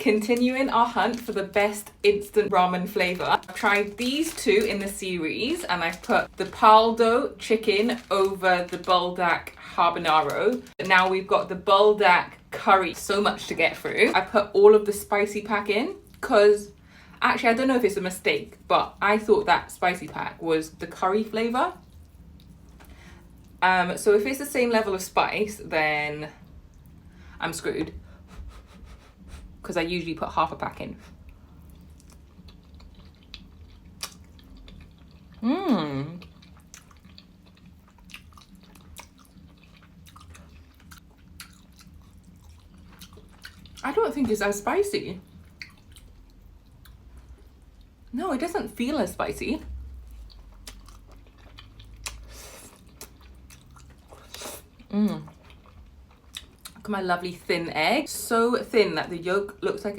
Continuing our hunt for the best instant ramen flavour. I've tried these two in the series and I've put the paldo chicken over the buldak habanero. Now we've got the buldak curry. So much to get through. I put all of the spicy pack in because actually I don't know if it's a mistake, but I thought that spicy pack was the curry flavour. So if it's the same level of spice, then I'm screwed. Because I usually put half a pack in. I don't think it's as spicy. No, it doesn't feel as spicy. Look at my lovely thin egg. So thin that the yolk looks like